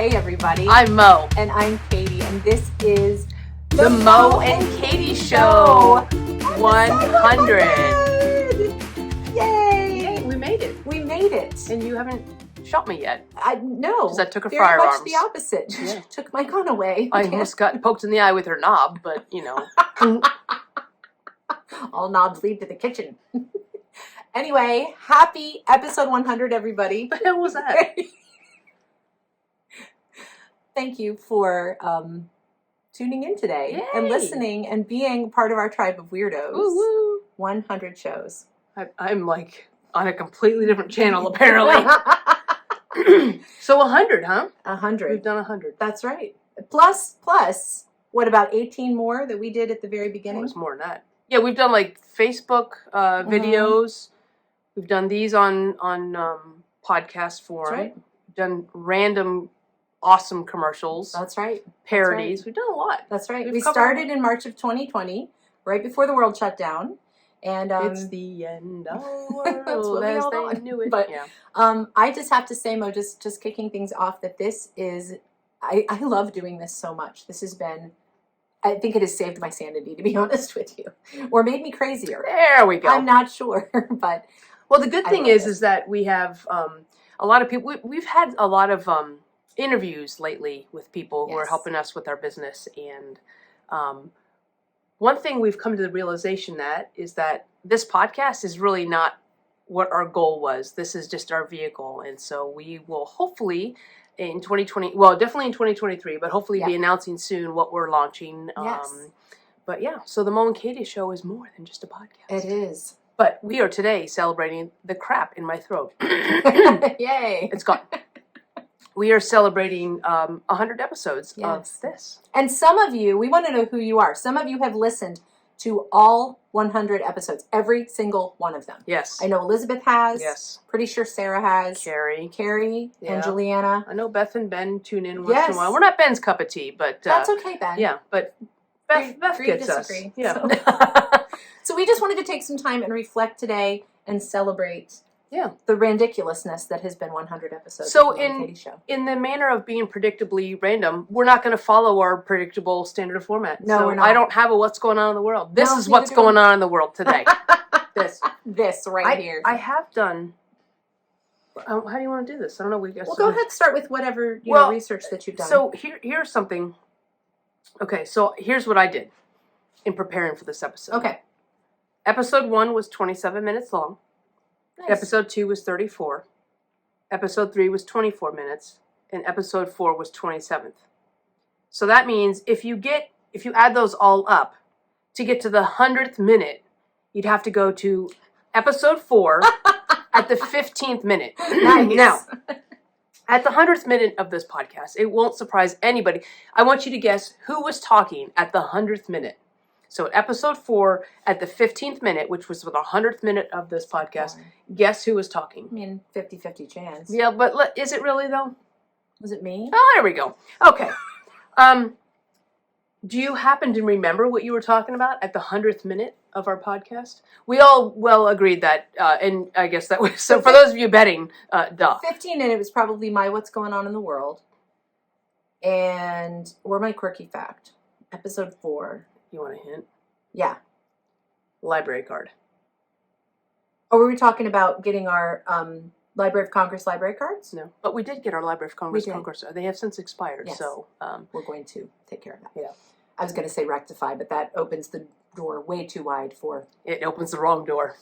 Hey everybody. I'm Mo. And I'm Katie, and this is the Mo and Katie Show 100. Yay! We made it. We made it. And you haven't shot me yet. No. Because I took her Very firearms. much the opposite. Yeah. Took my gun away. I almost got poked in the eye with her knob, but you know. All knobs lead to the kitchen. Anyway, happy episode 100, everybody. What the hell was that? Thank you for tuning in today. Yay. And listening and being part of our tribe of weirdos. Woo woo. 100 shows. I'm like on a completely different channel, apparently. So 100, huh? 100. We've done 100. That's right. Plus, what about 18 more that we did at the very beginning? It was more than that. Yeah, we've done like Facebook videos. We've done these on podcast form. That's right. We've done random awesome commercials. That's right. Parodies. That's right. We've done a lot. That's right. We've We covered started in March of 2020, right before the world shut down. And it's the end of the world. That's what we as all they thought. knew it. But yeah. I just have to say, Mo, just kicking things off, that this is, I love doing this so much. This has been, I think it has saved my sanity, to be honest with you, or made me crazier. There we go. I'm not sure, but well, the good thing is that we have a lot of people. We've had a lot of interviews lately with people who are helping us with our business, and one thing we've come to the realization is that this podcast is really not what our goal was. This is just our vehicle, and so we will hopefully in 2020, well, definitely in 2023, but hopefully be announcing soon what we're launching. Yes. But yeah, so the Mo and Katie Show is more than just a podcast. it is. But we are today celebrating the crap in my throat. Yay. It's gone. We are celebrating 100 episodes of this. And some of you, we want to know who you are. Some of you have listened to all 100 episodes, every single one of them. Yes. I know Elizabeth has. Yes. Pretty sure Sarah has. Carrie and Juliana. I know Beth and Ben tune in once in a while. We're not Ben's cup of tea, but... That's okay, Ben. Yeah, but Beth gets us. Yeah. So we just wanted to take some time and reflect today and celebrate the ridiculousness that has been 100 episodes of the Katie Show. In the manner of being predictably random, we're not going to follow our predictable standard format. No, so we're not. I don't have a what's going on in the world. This is what's going on in the world today. This right here. I have done... how do you want to do this? I don't know. Well, go ahead. Start with whatever research that you've done. So here's something. Okay, so here's what I did in preparing for this episode. Okay. Episode 1 was 27 minutes long. Nice. Episode 2 was 34. Episode 3 was 24 minutes. And episode 4 was 27th. So that means if you add those all up, to get to the 100th minute, you'd have to go to episode 4 at the 15th minute. Nice. Now, at the 100th minute of this podcast, it won't surprise anybody. I want you to guess who was talking at the 100th minute. So at episode 4, at the 15th minute, which was the 100th minute of this podcast, guess who was talking? I mean, 50-50 chance. Yeah, but is it really, though? Was it me? Oh, there we go. Okay. Do you happen to remember what you were talking about at the 100th minute of our podcast? We all well agreed that, and I guess that was, so for those of you betting, 15 minute was probably my what's going on in the world, or my quirky fact. Episode 4. You want a hint? Yeah. Library card. Oh, were we talking about getting our Library of Congress library cards? No. But we did get our Library of Congress. They have since expired, so... we're going to take care of that. Yeah. I was going to say rectify, but that opens the door way too wide for... It opens the wrong door.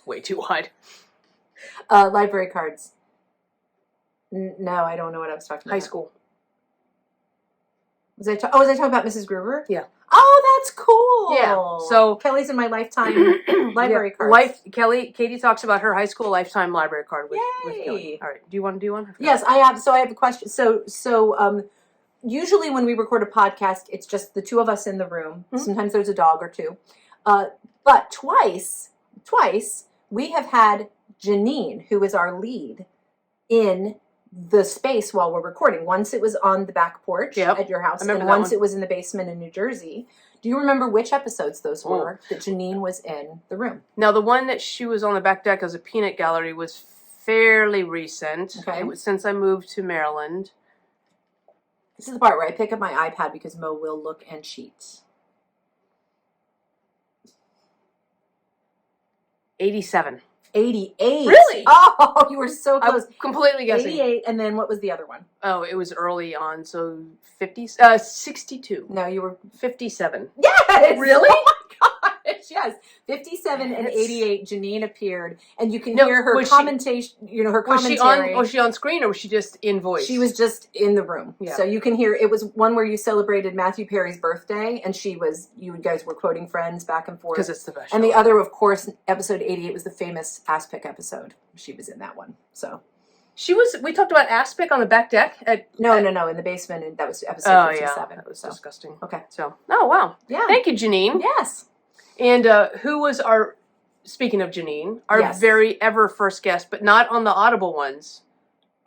Way too wide. Library cards. No, I don't know what I was talking about. High school. Was I talking about Mrs. Gruber? Yeah. Oh, that's cool. Yeah. So Kelly's in my lifetime library card. Katie talks about her high school lifetime library card with Kelly. All right. Do you want to do one? Yes, I have. So I have a question. So usually when we record a podcast, it's just the two of us in the room. Mm-hmm. Sometimes there's a dog or two. But twice we have had Janine, who is our lead, in the space while we're recording. Once it was on the back porch at your house, and once it was in the basement in New Jersey. Do you remember which episodes those were that Janine was in the room? Now, the one that she was on the back deck as a peanut gallery was fairly recent. Okay. It was since I moved to Maryland. This is the part where I pick up my iPad because Mo will look and cheat. 87. 88. Really? Oh, you were so I close. was completely guessing. 88, and then what was the other one? Oh, it was early on, so 62. No, you were 57. Yes! Really? Oh my gosh, yes. 57 and 88, Janine appeared, and you can hear her commentation, her commentary. Was she on screen or was she just in voice? She was just in the room. Yeah. So you can hear, it was one where you celebrated Matthew Perry's birthday, and you guys were quoting Friends back and forth. Because it's the best. And the other, of course, episode 88 was the famous ass pick episode. She was in that one, so. We talked about aspic on the back deck? No, in the basement, and that was episode 57. Yeah, that was disgusting. Okay. So, oh, wow. Yeah. Thank you, Janine. Yes. And who was speaking of Janine, our very ever first guest, but not on the Audible ones.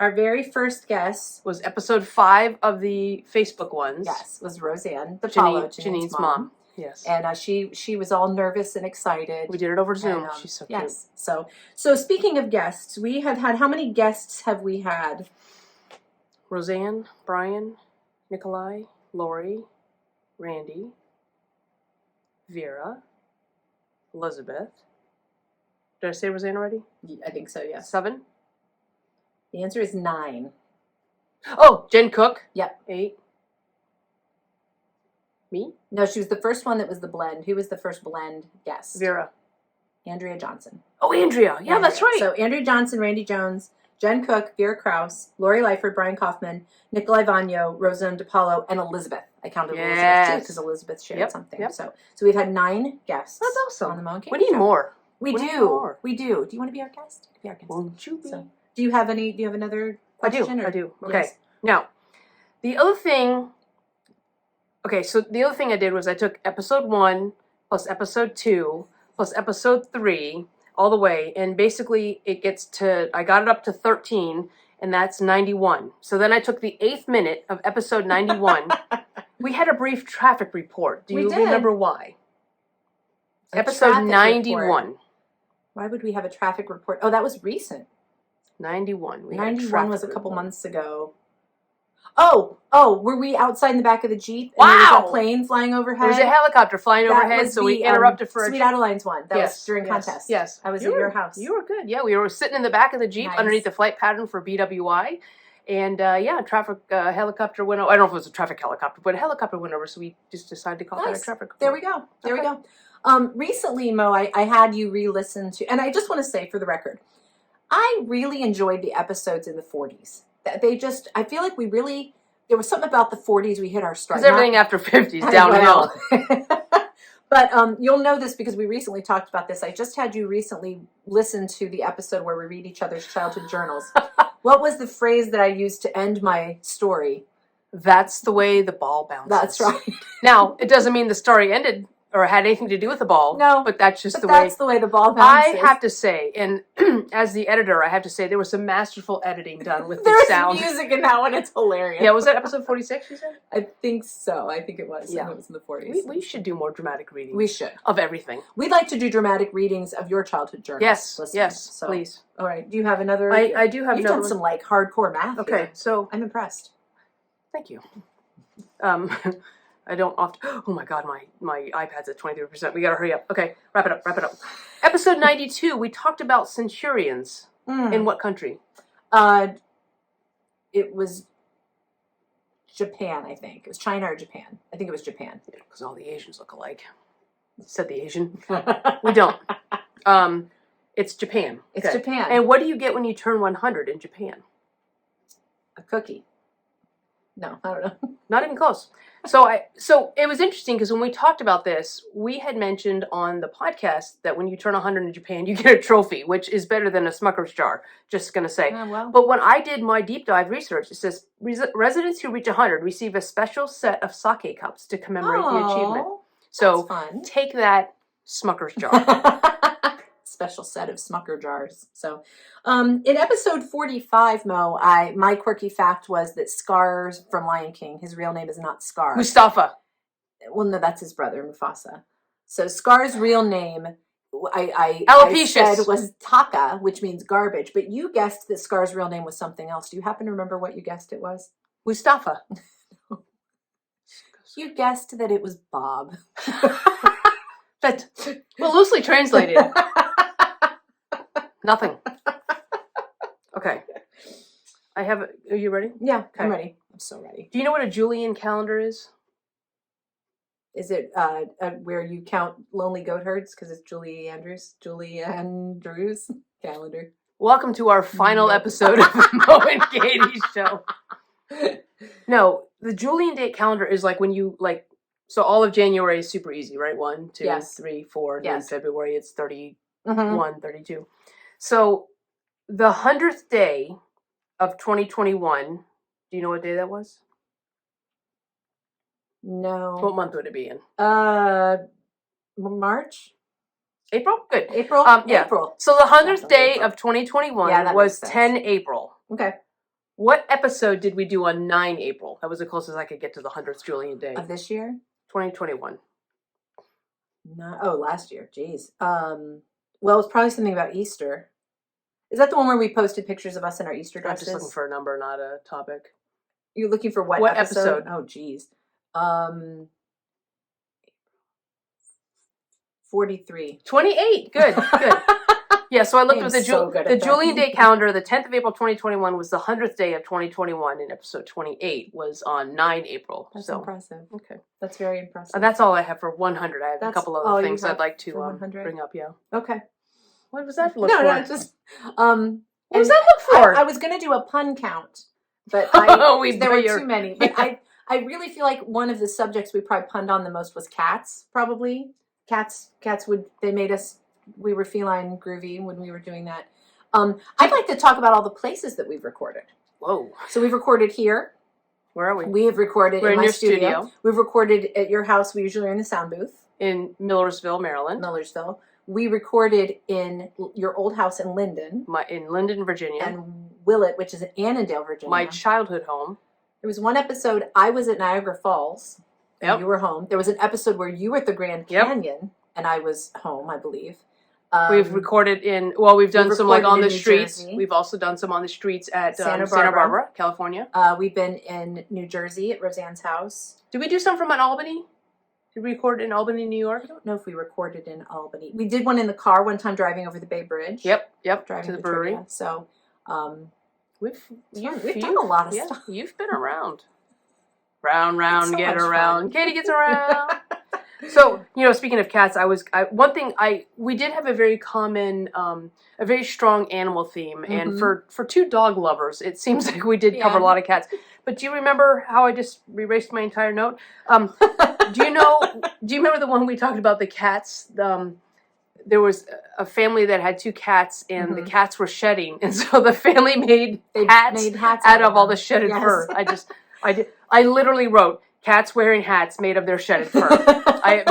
Our very first guest was episode 5 of the Facebook ones. Yes, was Roseanne, Janine's mom. Yes. And she was all nervous and excited. We did it over Zoom. And, she's so cute. Yes. So speaking of guests, we have had, how many guests have we had? Roseanne, Brian, Nikolai, Lori, Randy, Vera, Elizabeth. Did I say Roseanne already? I think so, yes. 7? The answer is 9. Oh, Jen Cook. Yep. 8. Me? No, she was the first one that was the blend. Who was the first blend guest? Vera. Andrea Johnson. Oh, Andrea. Yeah, that's right. So Andrea Johnson, Randy Jones, Jen Cook, Vera Krause, Lori Lyford, Brian Kaufman, Nikolai Vanyo, Roseanne DePaulo, and Elizabeth. I counted Elizabeth too because Elizabeth shared something. Yep. So we've had 9 guests. That's awesome. On the Mo and Kate We need show. more. We do. We do. Do you want to be our guest? Be our guest. Won't you be? So, do you have another question? I do. Okay. Yes. Now, the other thing. Okay, so the other thing I did was I took episode 1 plus episode 2 plus episode 3 all the way, and basically I got it up to 13, and that's 91. So then I took the 8th minute of episode 91. We had a brief traffic report. Do you remember why? Episode 91. Report. Why would we have a traffic report? Oh, that was recent. 91. 91 was a couple months ago. Oh, were we outside in the back of the Jeep? Wow! And there was a plane flying overhead? There was a helicopter flying overhead, so we interrupted for Sweet Adeline's one. That was during contest. Yes. I was at your house. You were good. Yeah, we were sitting in the back of the Jeep underneath the flight pattern for BWI. And a traffic helicopter went over. I don't know if it was a traffic helicopter, but a helicopter went over, so we just decided to call that a traffic report. There we go. There we go. Recently, Mo, I had you re-listen to, and I just want to say for the record, I really enjoyed the episodes in the 40s. I feel like there was something about the 40s we hit our stride. Because everything after 50 is downhill. But you'll know this because we recently talked about this. I just had you recently listen to the episode where we read each other's childhood journals. What was the phrase that I used to end my story? That's the way the ball bounces. That's right. Now, it doesn't mean the story ended or had anything to do with the ball. No. But that's just that's the way the ball bounces. I have to say, and as the editor, I have to say, there was some masterful editing done with the sound. There's music in that one. It's hilarious. Yeah, was that episode 46, you said? I think so. I think it was. Yeah. I think it was in the 40s. We should do more dramatic readings. We should. Of everything. We'd like to do dramatic readings of your childhood journals. Yes, so, please. All right. Do you have another? I do have another. You've done some hardcore math. Okay, here. so I'm impressed. Thank you. I don't often. Oh my God, my iPad's at 23%. We gotta hurry up. Okay, wrap it up. Episode 92. We talked about centurions. In what country? It was Japan, I think. It was China or Japan. I think it was Japan. Yeah, because all the Asians look alike. Said the Asian. We don't. It's Japan. It's Japan. And what do you get when you turn 100 in Japan? A cookie. No, I don't know. Not even close. So it was interesting because when we talked about this, we had mentioned on the podcast that when you turn 100 in Japan, you get a trophy, which is better than a Smucker's jar. Just going to say. Well. But when I did my deep dive research, it says residents who reach 100 receive a special set of sake cups to commemorate the achievement. So fun. Take that, Smucker's jar. Special set of Smucker jars. So, in episode 45, Mo, my quirky fact was that Scar from Lion King, his real name is not Scar. Mustafa. Well, no, that's his brother, Mufasa. So Scar's real name, I said was Taka, which means garbage. But you guessed that Scar's real name was something else. Do you happen to remember what you guessed it was? Mustafa. You guessed that it was Bob. That, well, loosely translated. Nothing. Okay. Are you ready? Yeah, Okay. I'm ready. I'm so ready. Do you know what a Julian calendar is? Is it where you count lonely goat herds because it's Julie Andrews calendar? Welcome to our final episode of the Mo and Katie show. No, the Julian date calendar is like when you so all of January is super easy, right? 1, 2, Yes. 3, 4, and Yes. then February it's 31, Mm-hmm. 32. So the 100th day of 2021, do you know what day that was? No. What month would it be in? March? April? Good. April? Yeah. April. So the 100th day April. of 2021 was 10 April. Okay. What episode did we do on 9 April? That was the closest I could get to the 100th Julian day. Of this year? 2021. No, last year. Jeez. Well, it's probably something about Easter. Is that the one where we posted pictures of us in our Easter dresses? I'm just looking for a number, not a topic. You're looking for what episode? Oh, geez. 43. 28. Good. Yeah, so I looked with the Julian Day calendar. The 10th of April, 2021 was the 100th day of 2021, and episode 28 was on 9 April. That's impressive. Okay. That's very impressive. That's all I have for 100. I have a couple other things I'd like to bring up, yeah. Okay. What was that look for? No, just... what was that look for? I was going to do a pun count, but there were too many. But I really feel like one of the subjects we probably punned on the most was cats, probably. Cats we were feline groovy when we were doing that. I'd like to talk about all the places that we've recorded. Whoa. So we've recorded here. Where are we? We have recorded in my studio. We've recorded at your house. We usually are in the sound booth. In Millersville, Maryland. We recorded in your old house in Linden. In Linden, Virginia. And Willett, which is in Annandale, Virginia. My childhood home. There was one episode, I was at Niagara Falls. Yep. You were home. There was an episode where you were at the Grand Canyon, and I was home, I believe. We've recorded we've done some on the streets. Jersey. We've also done some on the streets at Santa Barbara, California. We've been in New Jersey at Roseanne's house. Did we do some from Albany? Did we record in Albany, New York? I don't know if we recorded in Albany. We did one in the car one time driving over the Bay Bridge. Yep. Driving to the brewery. Trivia. So, we've done a lot of stuff. You've been around. Round, get around. Fun. Katie gets around. So, speaking of cats, we did have a very common, a very strong animal theme. Mm-hmm. And for two dog lovers, it seems like we did cover a lot of cats. But do you remember how I just erased my entire note? Do you remember the one we talked about, the cats? There was a family that had two cats, and the cats were shedding. And so the family made hats out of all the shedded fur. I literally wrote, cats wearing hats made of their shedded fur.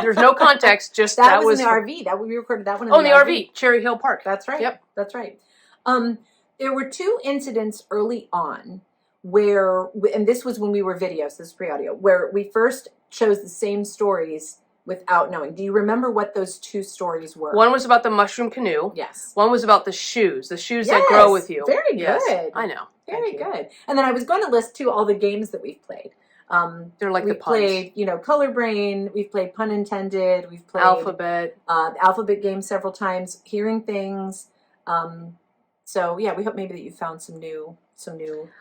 There's no context, just that was in the RV. We recorded that one in the RV. Cherry Hill Park. That's right. Yep. That's right. There were two incidents early on and this was when we were videos, this is pre-audio, where we first chose the same stories without knowing. Do you remember what those two stories were? One was about the mushroom canoe. Yes. One was about the shoes that grow with you. Very good. I know. Very good. And then I was going to list too all the games that we've played. They're like the puns. We've played, Color Brain. We've played Pun Intended. We've played Alphabet. Alphabet game several times. Hearing Things. So yeah, we hope maybe that you found some new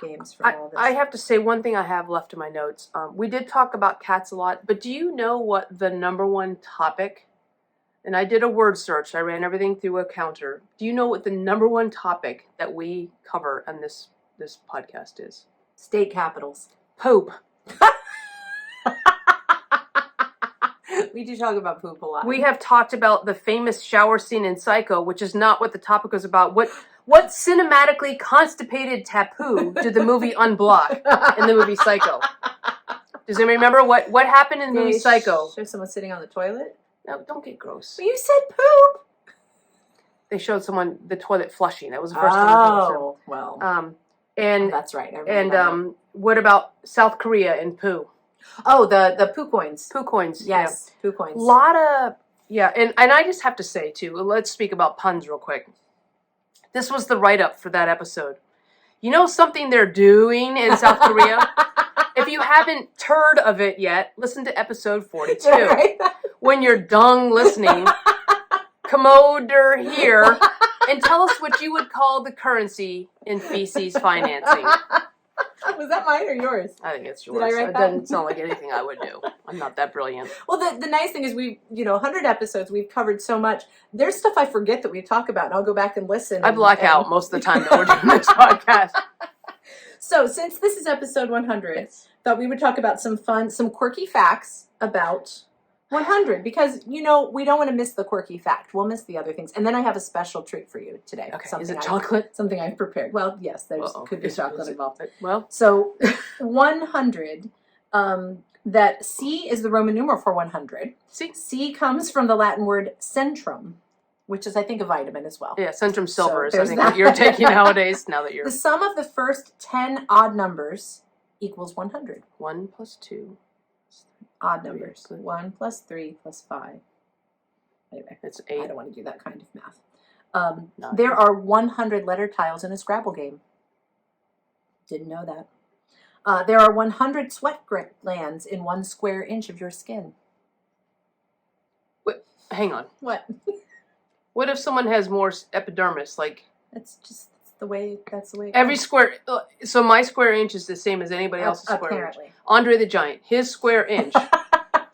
games from all this. I have to say one thing I have left in my notes. We did talk about cats a lot, but do you know what the number one topic? And I did a word search. I ran everything through a counter. Do you know what the number one topic that we cover on this podcast is? State capitals. Poop. We do talk about poop a lot. We have talked about the famous shower scene in Psycho, which is not what the topic was about. What cinematically constipated tapu did the movie unblock in the movie Psycho? Does anybody remember what happened in the movie Psycho? Show someone sitting on the toilet? No, don't get gross. But you said poop. They showed someone the toilet flushing. That was the first time. Oh, well. And that's right. What about South Korea and poo? Oh, the poo coins. Poo coins. Yes, poo coins. A lot of and I just have to say too. Let's speak about puns real quick. This was the write-up for that episode. You know something they're doing in South Korea If you haven't heard of it yet, listen to episode 42. Did I write that? When you're done listening, commode here and tell us what you would call the currency in feces financing. Was that mine or yours? I think it's yours. Did I write It that? doesn't sound like anything I would do. I'm not that brilliant. Well, the nice thing is 100 episodes, we've covered so much. There's stuff I forget that we talk about, and I'll go back and listen. I black out most of the time that we're doing this podcast. So, since this is episode 100, thought we would talk about some quirky facts about 100, because, we don't want to miss the quirky fact. We'll miss the other things. And then I have a special treat for you today. Okay, is it chocolate? Something I've prepared. Well, yes, could be chocolate involved. Well, so 100, that C is the Roman numeral for 100. C comes from the Latin word centrum, which is, I think, a vitamin as well. Yeah, centrum silver So is, I think, what you're taking nowadays, now that you're... The sum of the first 10 odd numbers equals 100. 1 plus 2. Odd numbers. 1 plus 3 plus 5. Anyway, it's 8. I don't want to do that kind of math. There are 100 letter tiles in a Scrabble game. Didn't know that. There are 100 sweat glands in 1 square inch of your skin. Wait, hang on. What? What if someone has more epidermis? Like, That's the way. every square. So my square inch is the same as anybody else's square inch. Apparently. Andre the Giant, his square inch,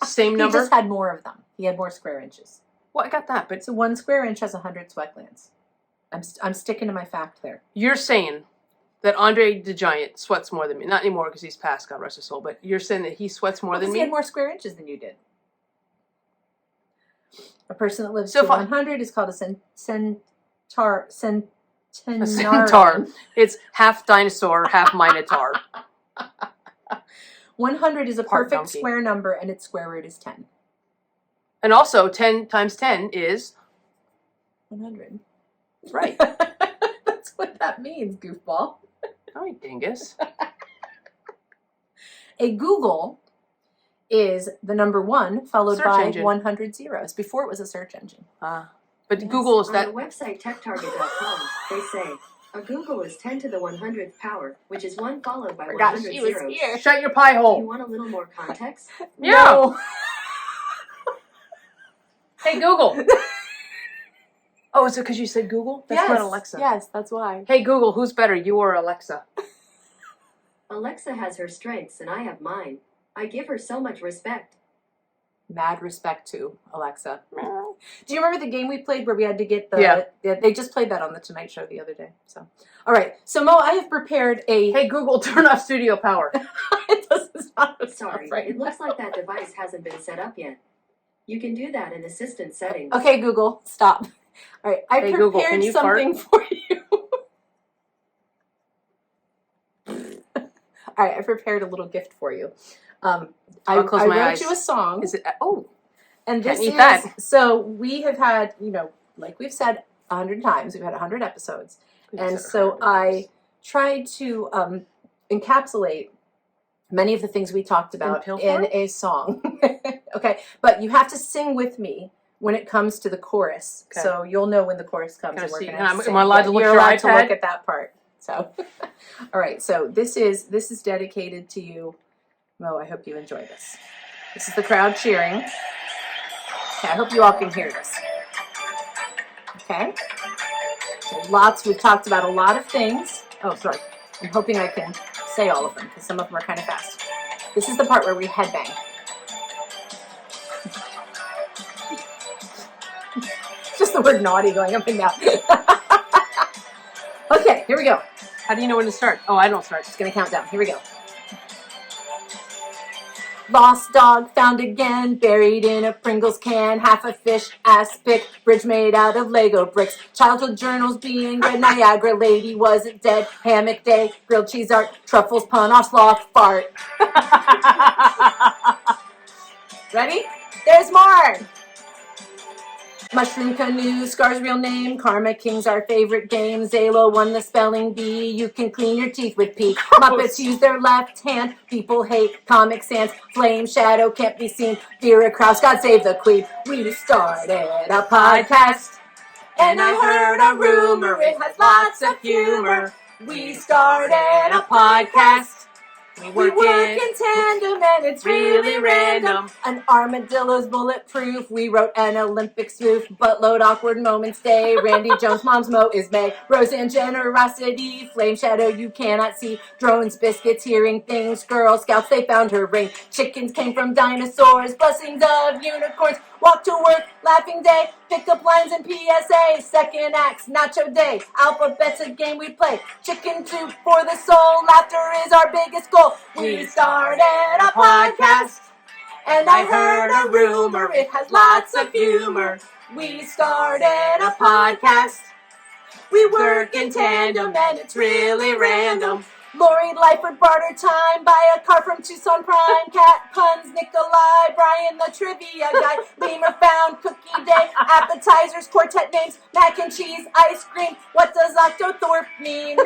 same number. He just had more of them. He had more square inches. Well, I got that, but So 1 square inch has 100 sweat glands. I'm sticking to my fact there. you're saying that Andre the Giant sweats more than me. Not anymore because he's passed, God rest his soul. But you're saying that he sweats more than Because me. he had more square inches than you did. A person that lives So to 100 is called a centenarian. A centaur. It's half dinosaur, half minotaur. 100 is a Part perfect donkey. square number, and its square root is 10. And also, 10 times 10 is 100. right. That's what that means, goofball. All right, dingus. A Google is the number 1 followed Search by engine. 100 zeros. Before it was a search engine. But Yes. Google is On that. the website techtarget.com, they say, a Google is 10 to the 100th power, which is 1 followed by Forgot 100 she was zeros. here. Shut your pie Do you hole. want a little more context? Yeah. No. Hey, Google. Oh, is it because you said Google? That's not Alexa. Yes, that's why. Hey, Google, who's better, you or Alexa? Alexa has her strengths and I have mine. I give her so much respect. Mad respect to Alexa. Do you remember the game we played where we had to get the... Yeah. They just played that on the Tonight Show the other day. So, all right. So, Mo, I have prepared a... Hey, Google, turn off studio power. It doesn't sound Sorry, right. it looks like that device hasn't been set up yet. You can do that in Assistant Settings. Okay, Google, stop. All right, I Hey, prepared Google, can you something for you. All right, I prepared a little gift for you. I I'll close my wrote eyes. you a song. Is it? Oh, And Can't this eat is, that. so we have had, like we've said 100 times, we've had 100 episodes. And so I tried to encapsulate many of the things we talked about pill in form? a song. Okay, but you have to sing with me when it comes to the chorus. Okay. So you'll know when the chorus comes. Can I and we're see- gonna am I sing. allowed to look You're at your allowed to iPad? look at that part. So, all right. So this is dedicated to you, Mo. I hope you enjoy this. This is the crowd cheering. Okay, I hope you all can hear this. Okay. So we've talked about a lot of things. Oh, sorry. I'm hoping I can say all of them because some of them are kind of fast. This is the part where we headbang. Just the word naughty going up and down. Okay, here we go. how do you know when to start? Oh, I don't start. Just gonna count down. Here we go. Lost dog found again, buried in a Pringles can. Half a fish, ass pick, bridge made out of Lego bricks. Childhood journals being read, Niagara lady wasn't dead. Hammock day, grilled cheese art, truffles, pun off sloth fart. Ready? There's more! Mushroom Canoe, Scar's real name, Karma King's our favorite game, Zalo won the spelling bee, you can clean your teeth with pee. Muppets use their left hand, people hate Comic Sans, Flame Shadow can't be seen, Vera Krause, God save the Queen. We started a podcast, and I heard a rumor, it has lots of humor. We started a podcast, We work in tandem and it's really random. An armadillo's bulletproof. We wrote an Olympic spoof, but load awkward moments stay. Randy Jones' mom's mo is May. Roseanne generosity. Flame shadow you cannot see. Drones, biscuits, hearing things. Girl Scouts, they found her ring. Chickens came from dinosaurs. Blessings of unicorns. Walk to work, laughing day. Pick up lines and PSA. Second acts, nacho day. Alphabet's a game we play. Chicken soup for the soul. Laughter is our biggest goal. We started a podcast, and I heard a rumor. It has lots of humor. We started a podcast. We work in tandem, and it's really random. Lori Lightfoot barter time. Buy a car from Tucson Prime. Cat puns, Nikolai, Brian the trivia guy. Lemur found cookie day. Appetizers, quartet names. Mac and cheese, ice cream. What does Octothorpe mean?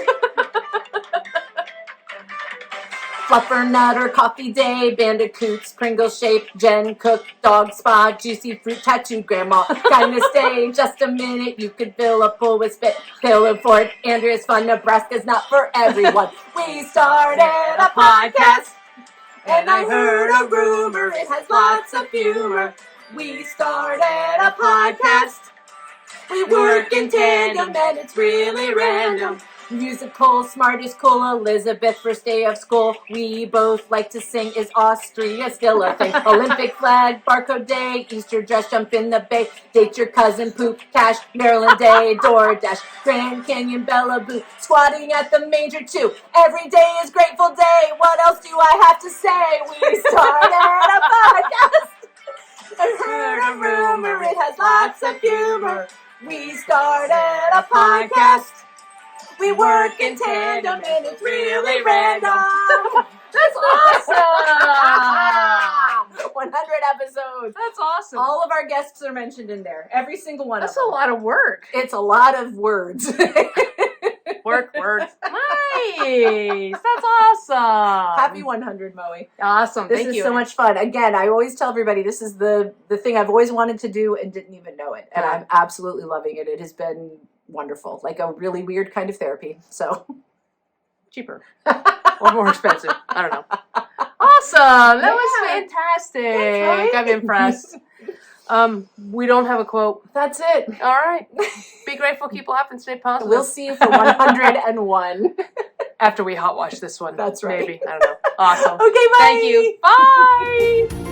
Fluffer Nutter, Coffee Day, Bandicoots, Pringle Shape, Jen Cook, Dog Spa, Juicy Fruit, Tattooed Grandma, Kindness Day, Just a Minute, you could fill a pool with spit, Pillar Fort, Andrea's Fun, Nebraska's not for everyone. We started a podcast, and I heard a rumor, it has lots of humor. We started a podcast, we work in tandem, and it's really random. Musical, smart is cool, Elizabeth, first day of school. We both like to sing, is Austria still a thing? Olympic flag, barcode day, Easter dress, jump in the bay, date your cousin, poop, cash, Maryland day, DoorDash, Grand Canyon, Bella Boo, squatting at the manger too. Every day is grateful day, what else do I have to say? We started a podcast, and heard a rumor, it has lots of humor. We started a podcast. We work in tandem and it's really random. That's awesome! 100 episodes. That's awesome. All of our guests are mentioned in there. Every single one That's of them. a lot of work. It's a lot of words. Words. Nice. That's awesome. Happy 100, Moe. Awesome. This Thank is you. so much fun. Again, I always tell everybody this is the thing I've always wanted to do and didn't even know it. And Yeah. I'm absolutely loving it. It has been wonderful. Like a really weird kind of therapy. So Cheaper. Or more expensive. I don't know. Awesome. That was Yeah. fantastic. That's right. I'm impressed. We don't have a quote. that's it. All right. Be grateful, keep laughing, stay positive. We'll see you for 101. After we hot wash this one. That's right. Maybe. I don't know. Awesome. Okay, bye. Thank you. Bye.